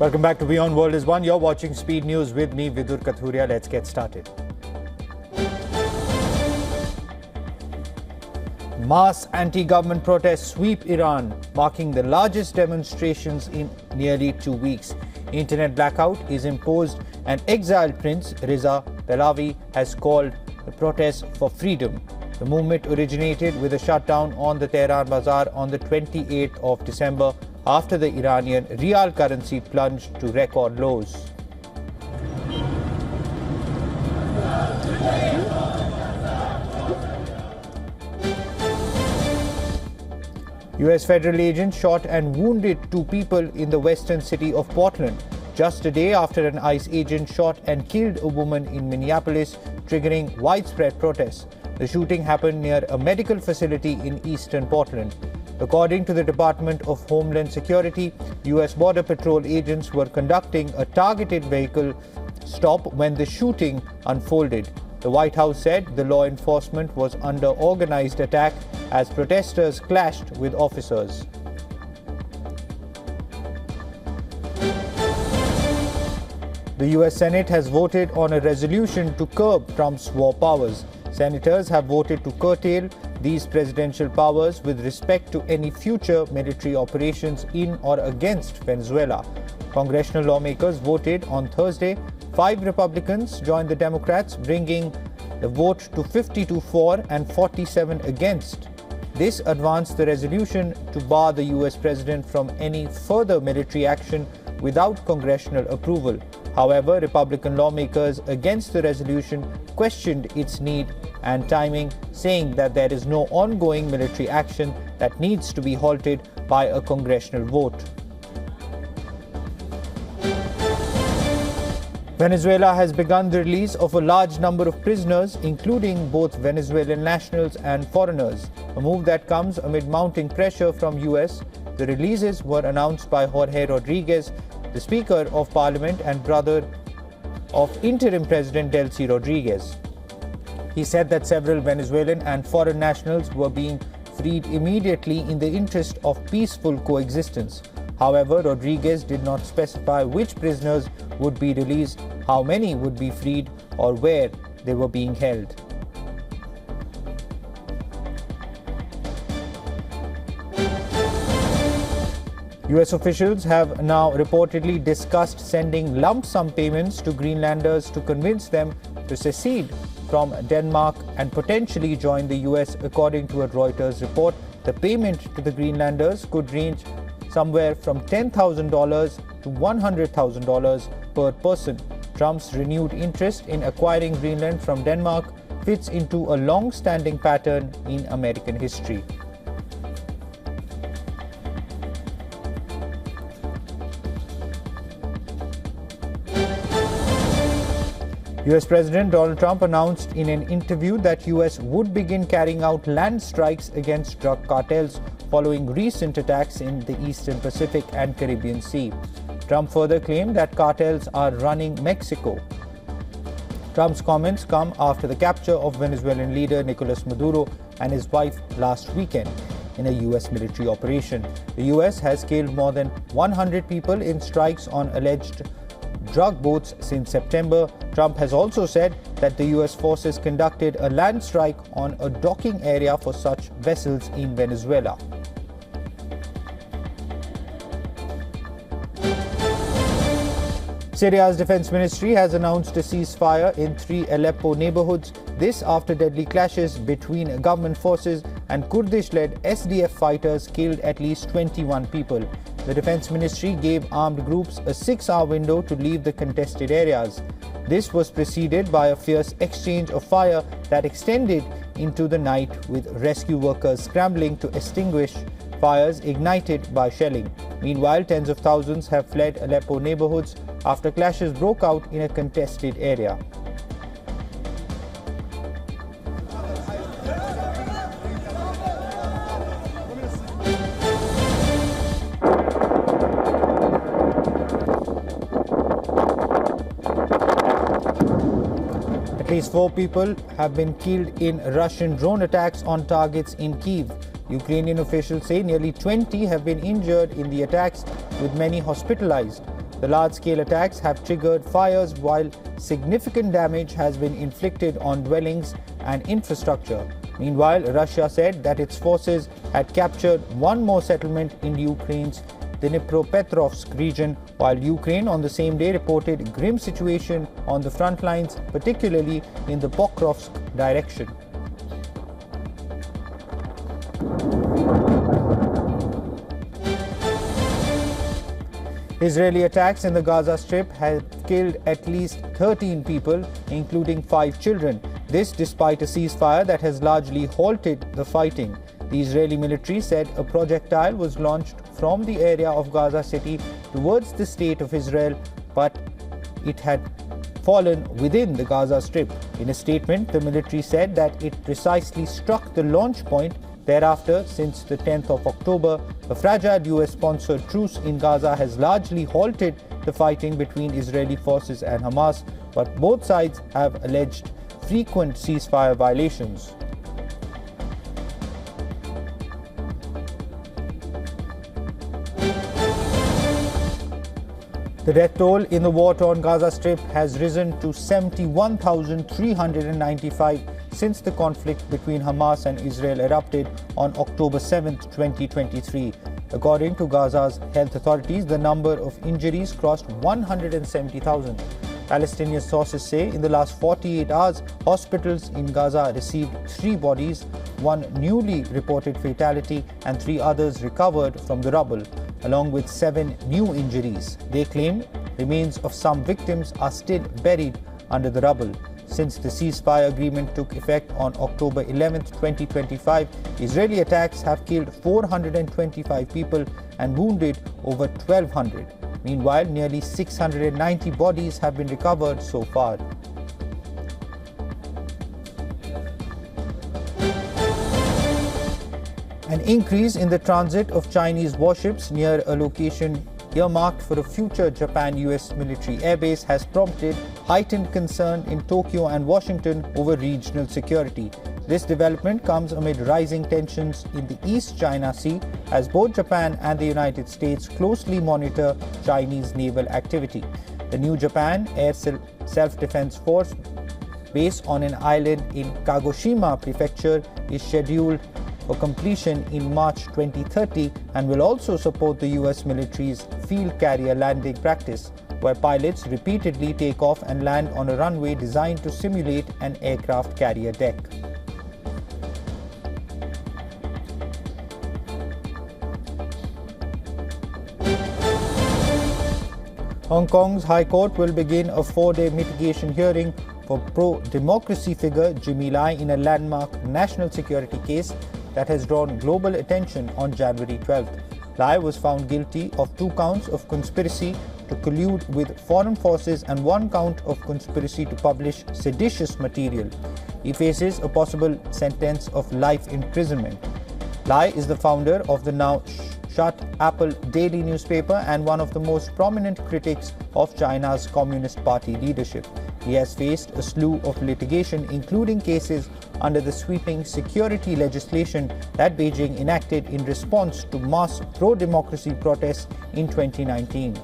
Welcome back to WION World is One. You're watching Speed News with me, Vidur Kathuria. Let's get started. Mass anti-government protests sweep Iran, marking the largest demonstrations in nearly 2 weeks. Internet blackout is imposed and exiled Prince Reza Pahlavi has called the protests for freedom. The movement originated with a shutdown on the Tehran Bazaar on the 28th of December after the Iranian rial currency plunged to record lows. US federal agents shot and wounded 2 people in the western city of Portland, just a day after an ICE agent shot and killed a woman in Minneapolis, triggering widespread protests. The shooting happened near a medical facility in eastern Portland. According to the Department of Homeland Security, US Border Patrol agents were conducting a targeted vehicle stop when the shooting unfolded. The White House said the law enforcement was under organized attack as protesters clashed with officers. The US Senate has voted on a resolution to curb Trump's war powers. Senators have voted to curtail these presidential powers with respect to any future military operations in or against Venezuela. Congressional lawmakers voted on Thursday. 5 Republicans joined the Democrats, bringing the vote to 52 for and 47 against. This advanced the resolution to bar the US president from any further military action without congressional approval. However, Republican lawmakers against the resolution questioned its need and timing, saying that there is no ongoing military action that needs to be halted by a congressional vote. Venezuela has begun the release of a large number of prisoners, including both Venezuelan nationals and foreigners, a move that comes amid mounting pressure from US. The releases were announced by Jorge Rodriguez, the Speaker of Parliament and brother of interim President Delcy Rodriguez. He said that several Venezuelan and foreign nationals were being freed immediately in the interest of peaceful coexistence. However, Rodriguez did not specify which prisoners would be released, how many would be freed, or where they were being held. US officials have now reportedly discussed sending lump sum payments to Greenlanders to convince them to secede from Denmark and potentially join the US, according to a Reuters report. The payment to the Greenlanders could range somewhere from $10,000 to $100,000 per person. Trump's renewed interest in acquiring Greenland from Denmark fits into a long-standing pattern in American history. US President Donald Trump announced in an interview that US would begin carrying out land strikes against drug cartels following recent attacks in the Eastern Pacific and Caribbean Sea. Trump further claimed that cartels are running Mexico. Trump's comments come after the capture of Venezuelan leader Nicolas Maduro and his wife last weekend in a US military operation. The US has killed more than 100 people in strikes on alleged drug boats since September. Trump has also said that the US forces conducted a land strike on a docking area for such vessels in Venezuela. Syria's defense ministry has announced a ceasefire in 3 Aleppo neighborhoods. This after deadly clashes between government forces and Kurdish-led SDF fighters killed at least 21 people. The defense ministry gave armed groups a 6-hour window to leave the contested areas. This was preceded by a fierce exchange of fire that extended into the night, with rescue workers scrambling to extinguish fires ignited by shelling. Meanwhile, tens of thousands have fled Aleppo neighborhoods after clashes broke out in a contested area. At least 4 people have been killed in Russian drone attacks on targets in Kyiv. Ukrainian officials say nearly 20 have been injured in the attacks, with many hospitalized. The large-scale attacks have triggered fires while significant damage has been inflicted on dwellings and infrastructure. Meanwhile, Russia said that its forces had captured one more settlement in Ukraine's Dnipropetrovsk region, while Ukraine on the same day reported grim situation on the front lines, particularly in the Pokrovsk direction. Israeli attacks in the Gaza Strip have killed at least 13 people, including 5 children. This despite a ceasefire that has largely halted the fighting. The Israeli military said a projectile was launched from the area of Gaza City towards the state of Israel, but it had fallen within the Gaza Strip. In a statement, the military said that it precisely struck the launch point. Thereafter, since the 10th of October, a fragile US-sponsored truce in Gaza has largely halted the fighting between Israeli forces and Hamas, but both sides have alleged frequent ceasefire violations. The death toll in the war-torn Gaza Strip has risen to 71,395 since the conflict between Hamas and Israel erupted on October 7, 2023. According to Gaza's health authorities, the number of injuries crossed 170,000. Palestinian sources say in the last 48 hours, hospitals in Gaza received 3 bodies, 1 newly reported fatality and 3 others recovered from the rubble, along with 7 new injuries. They claim remains of some victims are still buried under the rubble. Since the ceasefire agreement took effect on October 11, 2025, Israeli attacks have killed 425 people and wounded over 1,200. Meanwhile, nearly 690 bodies have been recovered so far. An increase in the transit of Chinese warships near a location earmarked for a future Japan-US military airbase has prompted heightened concern in Tokyo and Washington over regional security. This development comes amid rising tensions in the East China Sea as both Japan and the United States closely monitor Chinese naval activity. The new Japan Air Self-Defense Force, based on an island in Kagoshima Prefecture, is scheduled for completion in March 2030 and will also support the US military's field carrier landing practice, where pilots repeatedly take off and land on a runway designed to simulate an aircraft carrier deck. Hong Kong's High Court will begin a 4-day mitigation hearing for pro-democracy figure Jimmy Lai in a landmark national security case that has drawn global attention on January 12th. Lai was found guilty of 2 counts of conspiracy to collude with foreign forces and 1 count of conspiracy to publish seditious material. He faces a possible sentence of life imprisonment. Lai is the founder of the now shut Apple daily newspaper and one of the most prominent critics of China's Communist Party leadership. He has faced a slew of litigation, including cases under the sweeping security legislation that Beijing enacted in response to mass pro-democracy protests in 2019.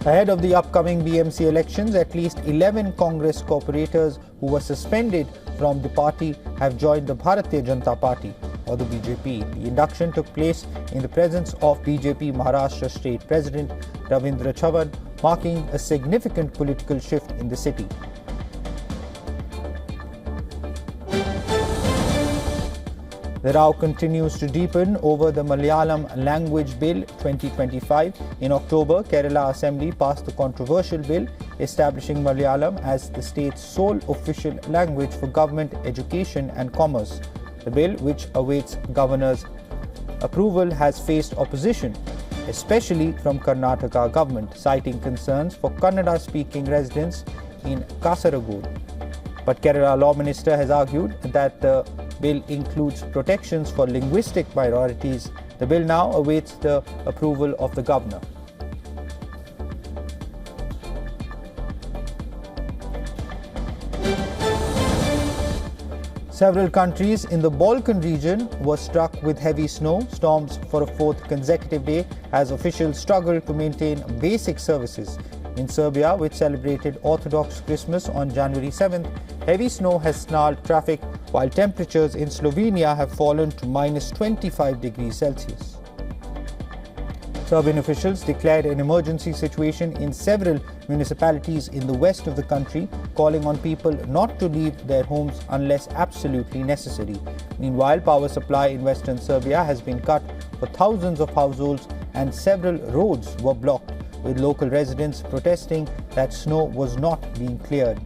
Ahead of the upcoming BMC elections, at least 11 Congress corporators who were suspended from the party have joined the Bharatiya Janata Party, or the BJP. The induction took place in the presence of BJP Maharashtra State President Ravindra Chavan, marking a significant political shift in the city. The row continues to deepen over the Malayalam Language Bill 2025. In October, Kerala Assembly passed the controversial bill establishing Malayalam as the state's sole official language for government, education and commerce. The bill, which awaits governor's approval, has faced opposition, especially from Karnataka government, citing concerns for Kannada-speaking residents in Kasaragod. But Kerala Law Minister has argued that the bill includes protections for linguistic minorities. The bill now awaits the approval of the governor. Several countries in the Balkan region were struck with heavy snowstorms for a fourth consecutive day as officials struggled to maintain basic services. In Serbia, which celebrated Orthodox Christmas on January 7th, heavy snow has snarled traffic, while temperatures in Slovenia have fallen to minus 25 degrees Celsius. Serbian officials declared an emergency situation in several municipalities in the west of the country, calling on people not to leave their homes unless absolutely necessary. Meanwhile, power supply in western Serbia has been cut for thousands of households and several roads were blocked, with local residents protesting that snow was not being cleared.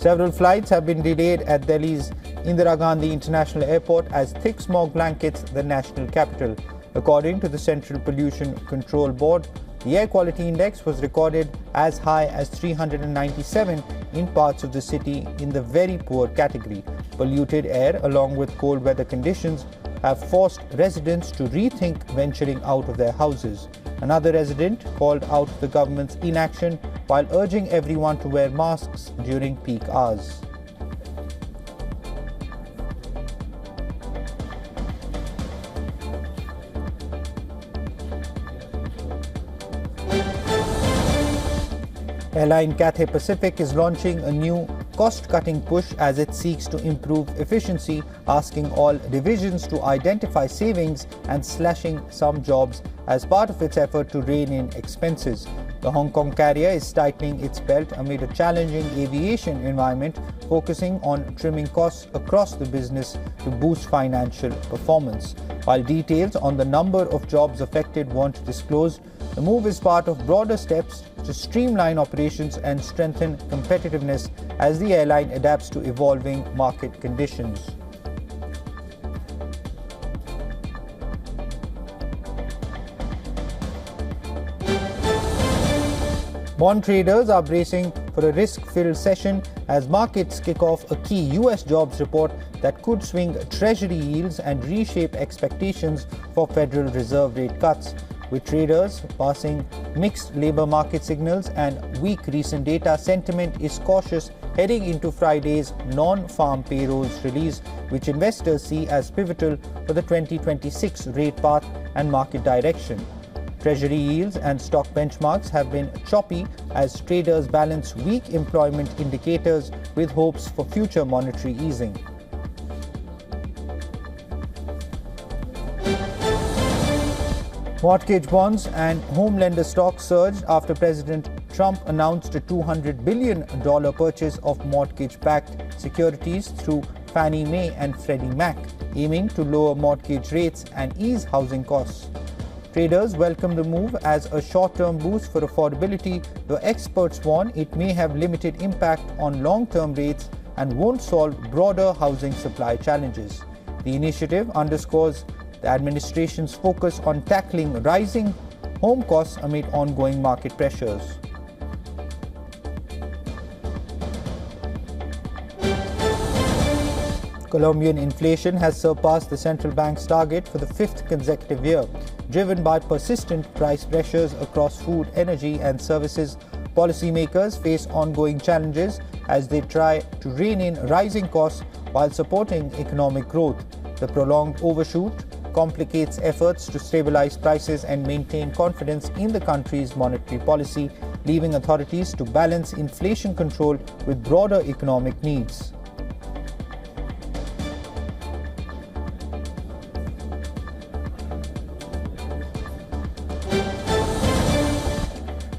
Several flights have been delayed at Delhi's Indira Gandhi International Airport as thick smog blankets the national capital. According to the Central Pollution Control Board, the air quality index was recorded as high as 397 in parts of the city in the very poor category. Polluted air, along with cold weather conditions, have forced residents to rethink venturing out of their houses. Another resident called out the government's inaction while urging everyone to wear masks during peak hours. Airline Cathay Pacific is launching a new cost-cutting push as it seeks to improve efficiency, asking all divisions to identify savings and slashing some jobs as part of its effort to rein in expenses. The Hong Kong carrier is tightening its belt amid a challenging aviation environment, focusing on trimming costs across the business to boost financial performance. While details on the number of jobs affected weren't disclosed, the move is part of broader steps to streamline operations and strengthen competitiveness as the airline adapts to evolving market conditions. Bond traders are bracing for a risk-filled session as markets kick off a key US jobs report that could swing Treasury yields and reshape expectations for Federal Reserve rate cuts. With traders passing mixed labor market signals and weak recent data, sentiment is cautious heading into Friday's non-farm payrolls release, which investors see as pivotal for the 2026 rate path and market direction. Treasury yields and stock benchmarks have been choppy as traders balance weak employment indicators with hopes for future monetary easing. Mortgage bonds and home lender stocks surged after President Trump announced a $200 billion purchase of mortgage-backed securities through Fannie Mae and Freddie Mac, aiming to lower mortgage rates and ease housing costs. Traders welcome the move as a short-term boost for affordability, though experts warn it may have limited impact on long-term rates and won't solve broader housing supply challenges. The initiative underscores the administration's focus on tackling rising home costs amid ongoing market pressures. Colombian inflation has surpassed the central bank's target for the fifth consecutive year. Driven by persistent price pressures across food, energy, and services, policymakers face ongoing challenges as they try to rein in rising costs while supporting economic growth. The prolonged overshoot complicates efforts to stabilize prices and maintain confidence in the country's monetary policy, leaving authorities to balance inflation control with broader economic needs.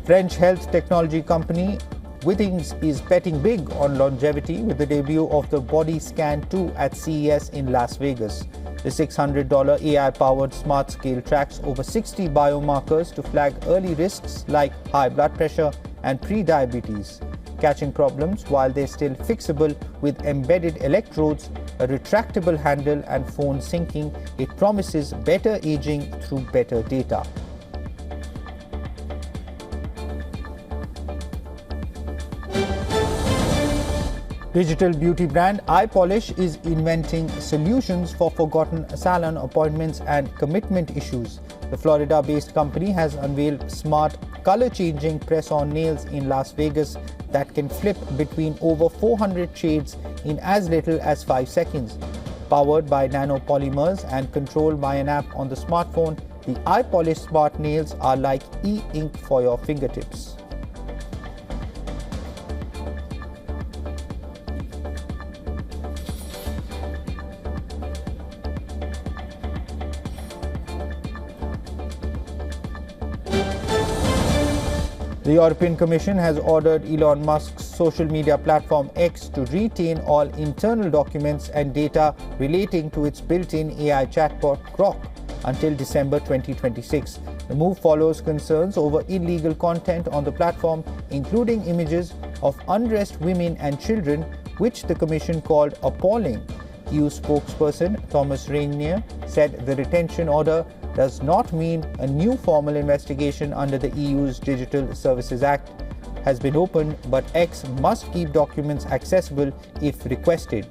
French health technology company Withings is betting big on longevity with the debut of the Body Scan 2 at CES in Las Vegas. The $600 AI-powered smart scale tracks over 60 biomarkers to flag early risks like high blood pressure and pre-diabetes. Catching problems while they're still fixable with embedded electrodes, a retractable handle and phone syncing, it promises better aging through better data. Digital beauty brand iPolish is inventing solutions for forgotten salon appointments and commitment issues. The Florida-based company has unveiled smart color-changing press-on nails in Las Vegas that can flip between over 400 shades in as little as 5 seconds. Powered by nanopolymers and controlled by an app on the smartphone, the iPolish smart nails are like e-ink for your fingertips. The European Commission has ordered Elon Musk's social media platform X to retain all internal documents and data relating to its built-in AI chatbot Grok until December 2026. The move follows concerns over illegal content on the platform, including images of Unrest women and children, which the Commission called appalling. EU spokesperson Thomas Reynier said the retention order does not mean a new formal investigation under the EU's Digital Services Act has been opened, but X must keep documents accessible if requested.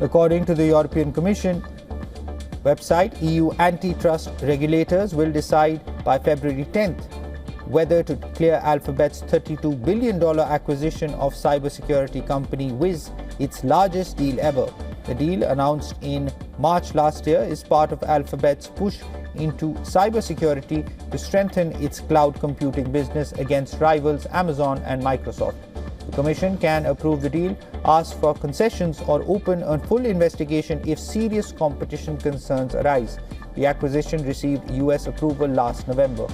According to the European Commission website, EU antitrust regulators will decide by February 10th whether to clear Alphabet's $32 billion acquisition of cybersecurity company Wiz, its largest deal ever. The deal, announced in March last year, is part of Alphabet's push into cybersecurity to strengthen its cloud computing business against rivals Amazon and Microsoft. The Commission can approve the deal, ask for concessions, or open a full investigation if serious competition concerns arise. The acquisition received US approval last November.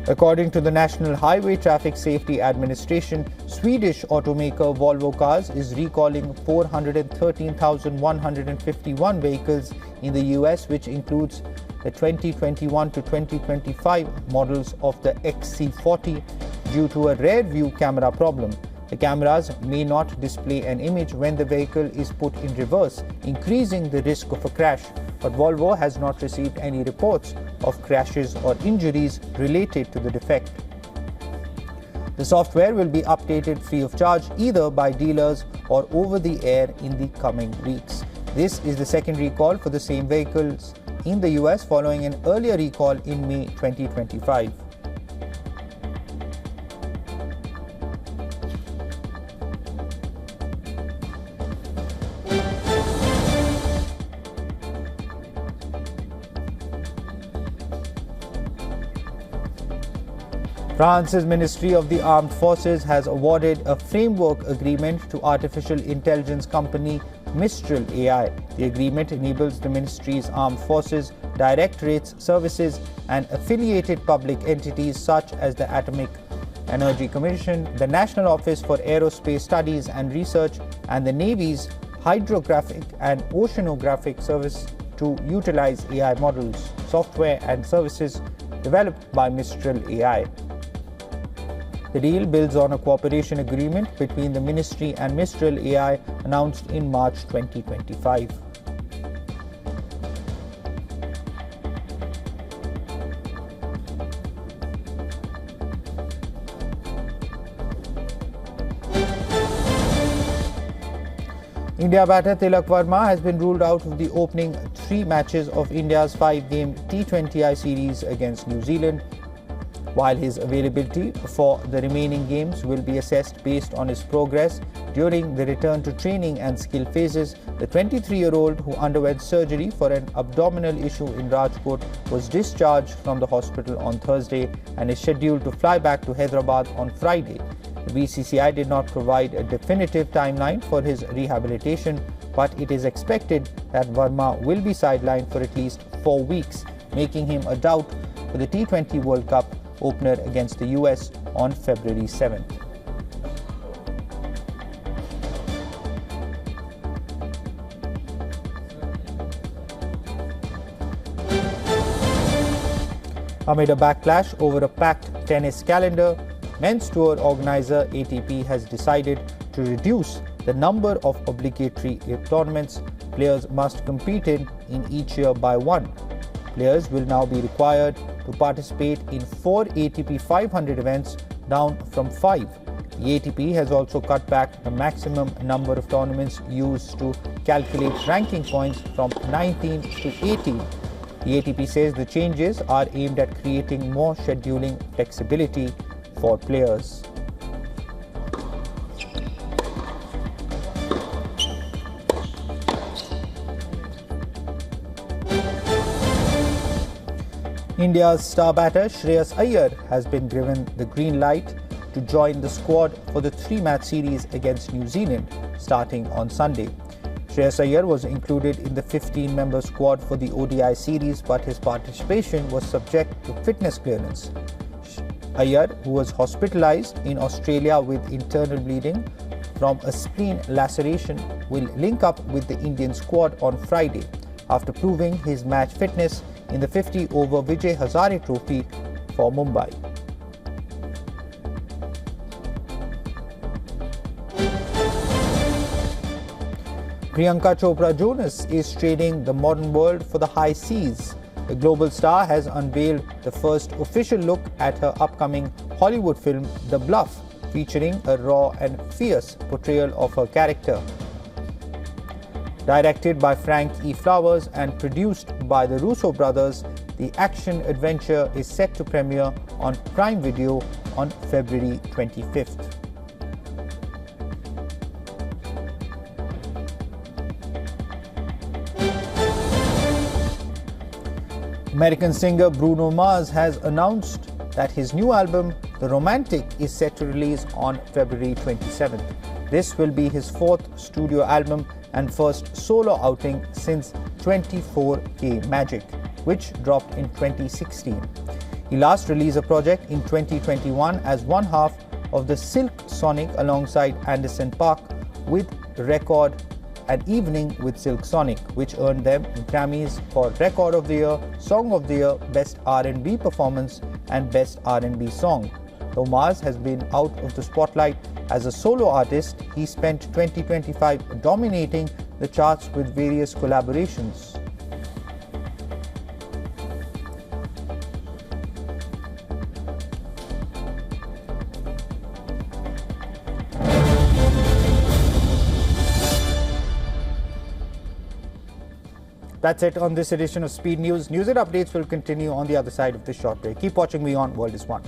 According to the National Highway Traffic Safety Administration, Swedish automaker Volvo Cars is recalling 413,151 vehicles in the US, which includes the 2021 to 2025 models of the XC40 due to a rear view camera problem. The cameras may not display an image when the vehicle is put in reverse, increasing the risk of a crash. But Volvo has not received any reports of crashes or injuries related to the defect. The software will be updated free of charge either by dealers or over the air in the coming weeks. This is the second recall for the same vehicles in the US following an earlier recall in May 2025. France's Ministry of the Armed Forces has awarded a framework agreement to artificial intelligence company Mistral AI. The agreement enables the ministry's armed forces, directorates, services, and affiliated public entities such as the Atomic Energy Commission, the National Office for Aerospace Studies and Research, and the Navy's Hydrographic and Oceanographic Service to utilize AI models, software, and services developed by Mistral AI. The deal builds on a cooperation agreement between the ministry and Mistral AI announced in March 2025. India batter Tilak Verma has been ruled out of the opening 3 matches of India's 5-game T20I series against New Zealand. While his availability for the remaining games will be assessed based on his progress during the return to training and skill phases, the 23-year-old who underwent surgery for an abdominal issue in Rajkot was discharged from the hospital on Thursday and is scheduled to fly back to Hyderabad on Friday. The BCCI did not provide a definitive timeline for his rehabilitation, but it is expected that Verma will be sidelined for at least 4 weeks, making him a doubt for the T20 World Cup opener against the US on February 7th. Amid a backlash over a packed tennis calendar, men's tour organizer ATP has decided to reduce the number of obligatory tournaments players must compete in each year by one. Players will now be required to participate in 4 ATP 500 events, down from 5. The ATP has also cut back the maximum number of tournaments used to calculate ranking points from 19 to 18. The ATP says the changes are aimed at creating more scheduling flexibility for players. India's star batter Shreyas Iyer has been given the green light to join the squad for the 3-match series against New Zealand starting on Sunday. Shreyas Iyer was included in the 15-member squad for the ODI series, but his participation was subject to fitness clearance. Iyer, who was hospitalized in Australia with internal bleeding from a spleen laceration, will link up with the Indian squad on Friday after proving his match fitness in the 50-over Vijay Hazare Trophy for Mumbai. Priyanka Chopra Jonas is trading the modern world for the high seas. The global star has unveiled the first official look at her upcoming Hollywood film The Bluff, featuring a raw and fierce portrayal of her character. Directed by Frank E. Flowers and produced by the Russo brothers, the action-adventure is set to premiere on Prime Video on February 25th. American singer Bruno Mars has announced that his new album, The Romantic, is set to release on February 27th. This will be his 4th studio album and first solo outing since 24K Magic, which dropped in 2016. He last released a project in 2021 as one half of the Silk Sonic alongside Anderson .Paak with record An Evening with Silk Sonic, which earned them Grammys for Record of the Year, Song of the Year, Best R&B Performance and Best R&B Song. Though Mars has been out of the spotlight as a solo artist, he spent 2025 dominating the charts with various collaborations. That's it on this edition of Speed News. News and updates will continue on the other side of this short break. Keep watching WION World is One.